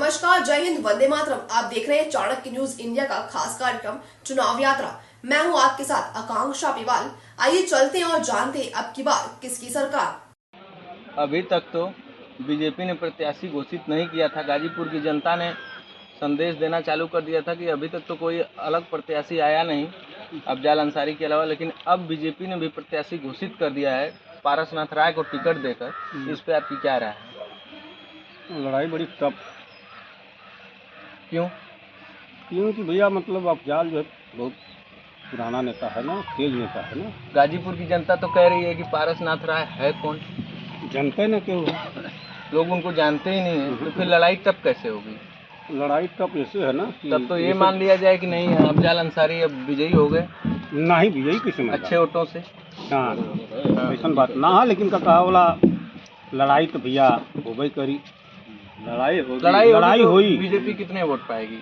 नमस्कार, जय हिंद, वंदे मातरम। आप देख रहे हैं चाणक्य न्यूज इंडिया का खास कार्यक्रम चुनाव यात्रा। मैं हूं आपके साथ आकांक्षा पिवाल। आइए चलते हैं और जानते हैं अब की बार किसकी सरकार। अभी तक तो बीजेपी ने प्रत्याशी घोषित नहीं किया था। गाजीपुर की जनता ने संदेश देना चालू कर दिया था कि अभी तक तो कोई अलग प्रत्याशी आया नहीं अफजाल अंसारी के अलावा, लेकिन अब बीजेपी ने भी प्रत्याशी घोषित कर दिया है पारसनाथ राय को टिकट देकर। इस पे आपकी क्या राय है? लड़ाई बड़ी टफ। क्योंकि भैया मतलब अफजाल जो है बहुत पुराना नेता है ना, तेज नेता है ना। गाजीपुर की जनता तो कह रही है कि पारसनाथ राय है कौन, जनता ना क्यों, लोग उनको जानते ही नहीं है, तो फिर लड़ाई टफ कैसे होगी? लड़ाई टफ ऐसे है ना कि तब तो ये मान लिया जाए कि नहीं अफजाल अंसारी अब विजयी हो गए, नहीं विजयी किसी में अच्छे वोटों से। हाँ, ऐसा बात ना है, लेकिन का कहा वाला लड़ाई तो भैया होबे करी। लड़ाई हुई। बीजेपी कितने वोट पाएगी?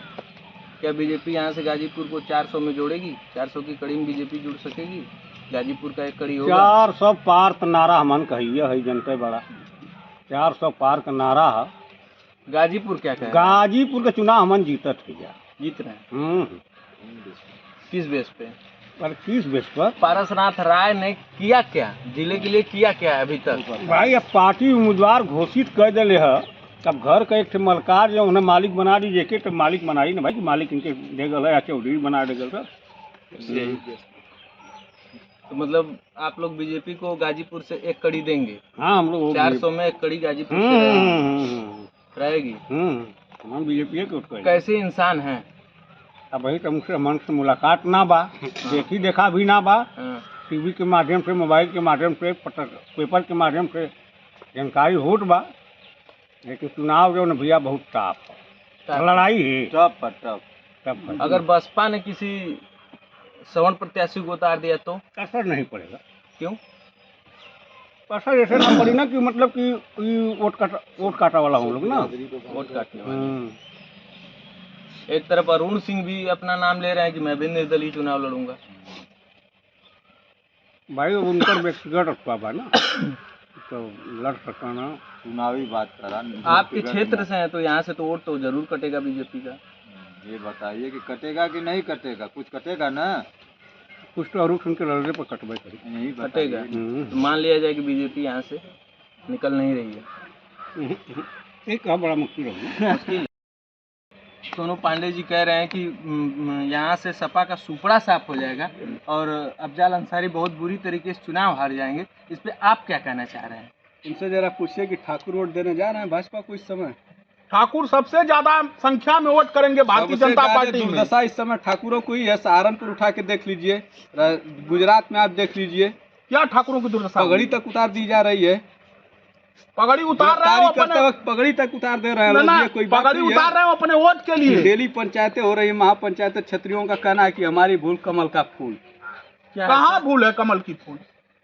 क्या बीजेपी यहाँ से गाजीपुर को 400 में जोड़ेगी? 400 की कड़ी में बीजेपी जुड़ सकेगी? गाजीपुर का एक कड़ी होगा। 400 पार तो नारा हमन कहिए है जनता बड़ा 400 पार का नारा है। गाजीपुर क्या कहे? गाजीपुर का चुनाव हमन जीतत भैया, जीत रहे हैं। किस बेस पे? पर किस बेस पर? पारसनाथ राय ने किया क्या जिले के लिए, किया क्या है अभी तक? भाई अब पार्टी उम्मीदवार घोषित कर दिले है, तब घर का एक मलकार जो उन्हें मालिक बना दीजिए के तो मालिक बनाई ना भाई, मालिक इनके दे गल है या चौधरी बना दे गल। तो मतलब आप लोग बीजेपी को गाजीपुर से एक कड़ी देंगे? हाँ, हम लोग 400 में एक कड़ी गाजीपुर से रहेगी। हम बीजेपी के कैसे इंसान हैं? अब वही तो मुझसे मन से मुलाकात ना बा, देखी देखा भी ना बा। टीवी के माध्यम से, मोबाइल के माध्यम से, पेपर के माध्यम से जानकारी होत बा, लेकिन चुनाव जो न भैया बहुत टफ है, लड़ाई है टफ। अगर बसपा ने किसी सवर्ण प्रत्याशी को उतार दिया तो असर नहीं पड़ेगा। क्यों असर ऐसे ना पड़ी ना कि मतलब कि वोट काटा वाला हम लोग ना, वोट काटने वाले। एक तरफ अरुण सिंह भी अपना नाम ले रहे हैं कि मैं भी निर्दलीय चुनाव लड़ूंगा। भाई उनका व्यक्तिगत अफवाह बा ना, तो लड़ सकाना चुनावी बात करा। आपके क्षेत्र से हैं तो यहाँ से तो वोट तो जरूर कटेगा बीजेपी का। ये बताइए कि कटेगा कि नहीं कटेगा? कुछ कटेगा ना, कुछ तो अरुण सिंह के लड़ने पर कटबे करी, नहीं कटेगा। तो मान लिया जाए कि बीजेपी यहाँ से निकल नहीं रही है। एक बड़ा मुश्किल होगा। सोनू पांडे जी कह रहे हैं कि यहाँ से सपा का सुपड़ा साफ हो जाएगा और अफजाल अंसारी बहुत बुरी तरीके से चुनाव हार जाएंगे। इस पे आप क्या कहना चाह रहे हैं? इनसे जरा पूछिए कि ठाकुर वोट देने जा रहे हैं भाजपा को इस समय? ठाकुर सबसे ज्यादा संख्या में वोट करेंगे भारतीय जनता पार्टी में। दुर्दशा इस समय ठाकुरों को ही है। सहारनपुर उठा के देख लीजिए, गुजरात में आप देख लीजिए, क्या ठाकुरों की दुर्दशा? पगड़ी तक उतार दी जा रही है। पगड़ी उतार रहे हो करते वक्त पगड़ी तक उतार दे रहे हैं लोग। ये कोई पगड़ी उतार रहे हो अपने वोट के लिए। डेली पंचायतें हो रही है, महापंचायतें। क्षत्रियों का कहना है कि हमारी भूल कमल का फूल। कहाँ भूल है कमल की फूल?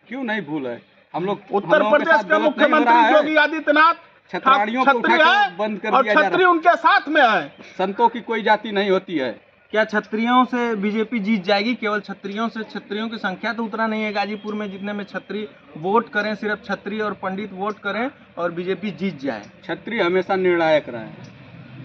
क्यों नहीं भूल है? हम लोग उत्तर प्रदेश के मुख्यमंत्री योगी आदित्यनाथ क्षत्रियों को उठा के बंद कर दिया जा रहा है। क्षत्रिय उनके साथ में है। संतों की कोई जाति नहीं होती है। क्या क्षत्रियों से बीजेपी जीत जाएगी? केवल क्षत्रियों से? क्षत्रियों की संख्या तो उतना नहीं है गाजीपुर में जितने में क्षत्रिय वोट करें, सिर्फ क्षत्रिय और पंडित वोट करें और बीजेपी जीत जाए। क्षत्रिय हमेशा निर्णायक रहे हैं,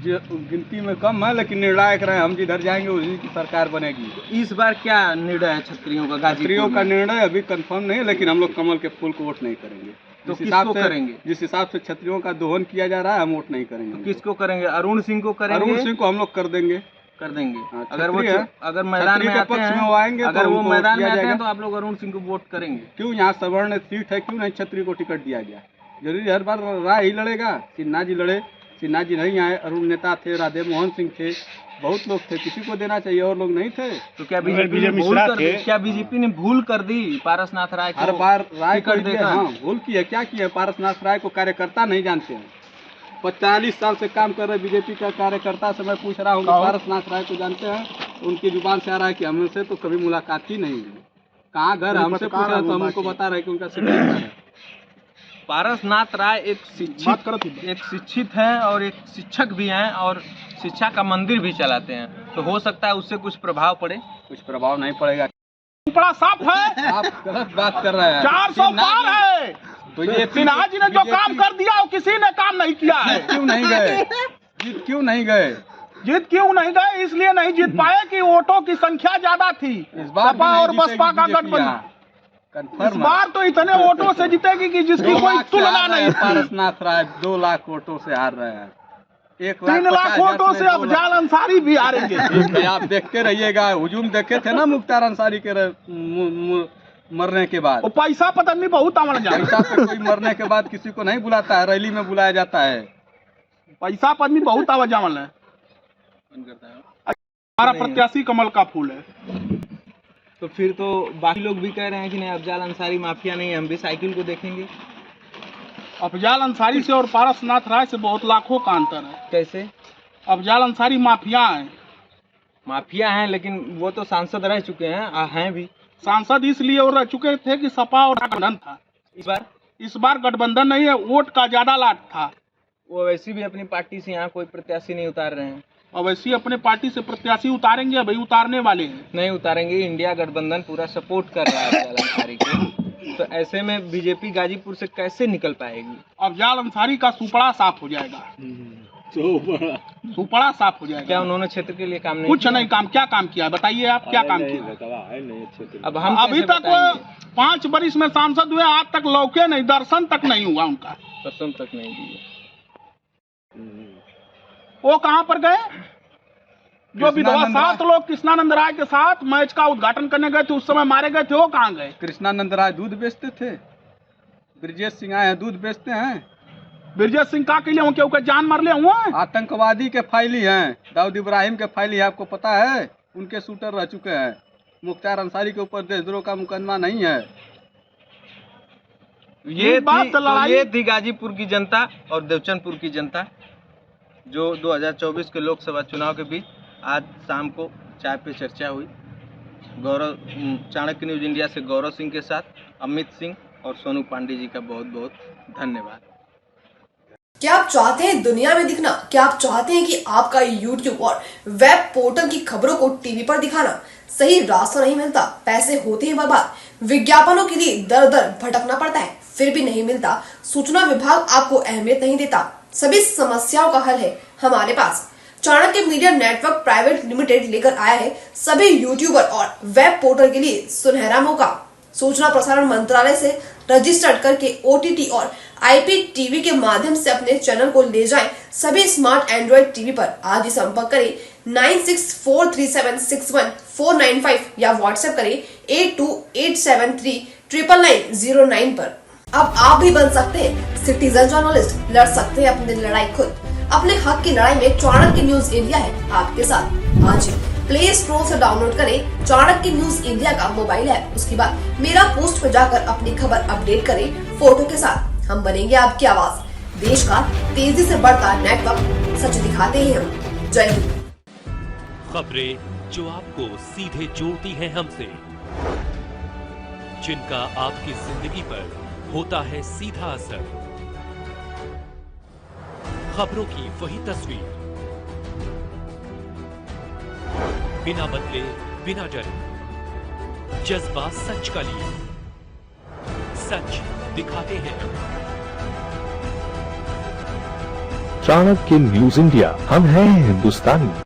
जो गिनती में कम है लेकिन निर्णायक रहे। हम जिधर जाएंगे उसी की सरकार बनेगी। इस बार क्या निर्णय है क्षत्रियों का? क्षत्रियों का निर्णय अभी कंफर्म नहीं है, लेकिन हम लोग कमल के फूल को वोट नहीं करेंगे। तो किसको करेंगे? जिस हिसाब से क्षत्रियों का दोहन किया जा रहा है, हम वोट नहीं करेंगे। तो किसको करेंगे? अरुण सिंह को करेंगे? अरुण सिंह को हम लोग कर देंगे। अगर वो अगर मैदान में आते हैं, अगर वो मैदान में आते हैं तो आप लोग अरुण सिंह को वोट करेंगे? क्यों? यहाँ सवर्ण सीट है, क्यों नहीं क्षत्रिय को टिकट दिया गया? जरूरी हर बार राय ही लड़ेगा? सिन्हा जी लड़े, सिन्हा जी नहीं आए। अरुण नेता थे, राधे मोहन सिंह थे, बहुत लोग थे, किसी को देना चाहिए और लोग नहीं थे। तो क्या बीजेपी ने भूल कर दी पारसनाथ राय को? हर बार राय कर देगा। हाँ, भूल की है। क्या की है? पारसनाथ राय को कार्यकर्ता नहीं जानते हैं। 45 साल से काम कर रहे बीजेपी का कार्यकर्ता से मैं पूछ रहा हूँ, पारसनाथ राय को जानते हैं? उनकी जुबान से आ रहा है कि हमसे तो कभी मुलाकात ही नहीं हुई। कहाँ घर? हमसे पूछ रहे तो हम उनको बता रहे कि उनका शिकायत है। पारसनाथ राय एक शिक्षित हैं और एक शिक्षक भी हैं और शिक्षा का मंदिर भी चलाते हैं, तो हो सकता है उससे कुछ प्रभाव पड़े। कुछ प्रभाव नहीं पड़ेगा। बड़ा साफ है। आप गलत बात कर रहे हैं। 400 पार है। तो ये सिन्हा जी ने जो काम कर दिया वो किसी ने काम नहीं किया है। क्यों नहीं गए? जीत क्यों नहीं गए? जीत क्यों नहीं गए? इसलिए नहीं जीत पाए कि वोटों की संख्या ज्यादा थी। इस बार सपा और बसपा का गठबंधन इस बार तो इतने वोटों से जीतेगी कि जिसकी कोई तुलना नहीं थी। पारसनाथ राय 2 लाख वोटों से हार रहे हैं। 3 लाख वोटों से अफजाल अंसारी भी हारेंगे। आप देखते रहिएगा, हुजूम देखे थे ना मुख्तार अंसारी के मरने के बाद। वो पैसा पता नहीं बहुत आवन जाए। पैसा पे कोई मरने के बाद किसी को नहीं बुलाता है, रैली में बुलाया जाता है। पैसा पत्नी बहुत आवाज जावन है। हमारा प्रत्याशी कमल का फूल है। तो फिर तो बाकी लोग भी कह रहे हैं कि नहीं अफजाल अंसारी माफिया नहीं है, हम भी साइकिल को देखेंगे। अफजाल अंसारी से और पारसनाथ राय से बहुत लाखों का अंतर है। कैसे? अफजाल अंसारी माफिया हैं। माफिया हैं, लेकिन वो तो सांसद रह चुके हैं भी। सांसद इसलिए और रह चुके थे कि सपा और गठबंधन था। इस बार गठबंधन नहीं है, वोट का ज्यादा लाट था। वो वैसे भी अपनी पार्टी से यहाँ कोई प्रत्याशी नहीं उतार रहे हैं। और वैसे अपने पार्टी से प्रत्याशी उतारेंगे, भाई उतारने वाले हैं। नहीं उतारेंगे, इंडिया गठबंधन पूरा सपोर्ट कर रहा है अफजाल अंसारी को। तो ऐसे में बीजेपी गाजीपुर से कैसे निकल पाएगी? अफजाल अंसारी का सुपड़ा साफ हो जाएगा। सुपड़ा साफ हो जाएगा। क्या उन्होंने क्षेत्र के लिए काम नहीं कुछ किया? नहीं काम। क्या काम किया बताइए आप, क्या काम किया? अब हम अभी तक वो 5 वर्ष में सांसद हुए, आज तक लौके नहीं, दर्शन तक नहीं हुआ उनका। दर्शन तक नहीं दिए। वो कहाँ पर गए? जो विधवा 7 लोग कृष्णानंद राय के साथ मैच का उद्घाटन करने गए थे, उस समय मारे गए थे, वो कहाँ गए? कृष्णानंद राय दूध बेचते थे। ब्रजेश सिंह आए हैं, दूध बेचते हैं। ब्रजेश सिंह का के लिए क्योंकि जान मार ले हुए। आतंकवादी के फाइली हैं, दाऊद इब्राहिम के फाइली है, आपको पता है? उनके शूटर रह चुके हैं। मुख्तार अंसारी के ऊपर देशद्रोह का मुकदमा नहीं है। ये थी गाजीपुर की जनता और देवचंदपुर की जनता, जो 2024 के लोकसभा चुनाव के बीच आज शाम को चाय पे चर्चा हुई। चाणक्य न्यूज इंडिया से गौरव सिंह के साथ अमित सिंह और सोनू पांडे जी का बहुत बहुत धन्यवाद। क्या आप चाहते हैं दुनिया में दिखना? क्या आप चाहते हैं कि आपका YouTube और वेब पोर्टल की खबरों को टीवी पर दिखाना? सही रास्ता नहीं मिलता, पैसे होते हैं बर्बाद, विज्ञापनों के लिए दर दर भटकना पड़ता है, फिर भी नहीं मिलता, सूचना विभाग आपको अहमियत नहीं देता। सभी समस्याओं का हल है हमारे पास। Chanakya media network private limited लेकर आया है सभी यूट्यूबर और वेब पोर्टल के लिए सुनहरा मौका। सूचना प्रसारण मंत्रालय से रजिस्टर्ड करके OTT और IPTV के माध्यम से अपने चैनल को ले जाएं सभी स्मार्ट एंड्रॉइड टीवी पर। आज ही संपर्क करें 9643761495 या व्हाट्सएप करें 8287399909 पर। अब आप भी बन सकते हैं सिटीजन जर्नलिस्ट, लड़ सकते हैं अपनी लड़ाई खुद। अपने हक की लड़ाई में चाणक्य न्यूज इंडिया है आपके साथ। आज ही प्ले स्टोर से डाउनलोड करें चाणक्य न्यूज इंडिया का मोबाइल ऐप। उसके बाद मेरा पोस्ट पर जाकर अपनी खबर अपडेट करें फोटो के साथ। हम बनेंगे आपकी आवाज। देश का तेजी से बढ़ता नेटवर्क, सच दिखाते हैं हम। जय हिंद। खबरें जो आपको सीधे जोड़ती हैं हमसे, जिनका आपकी जिंदगी पर होता है सीधा असर। खबरों की वही तस्वीर, बिना बदले बिना डरे, जज्बा सच का लिए, सच दिखाते हैं। चाणक्य न्यूज इंडिया, हम हैं हिंदुस्तानी।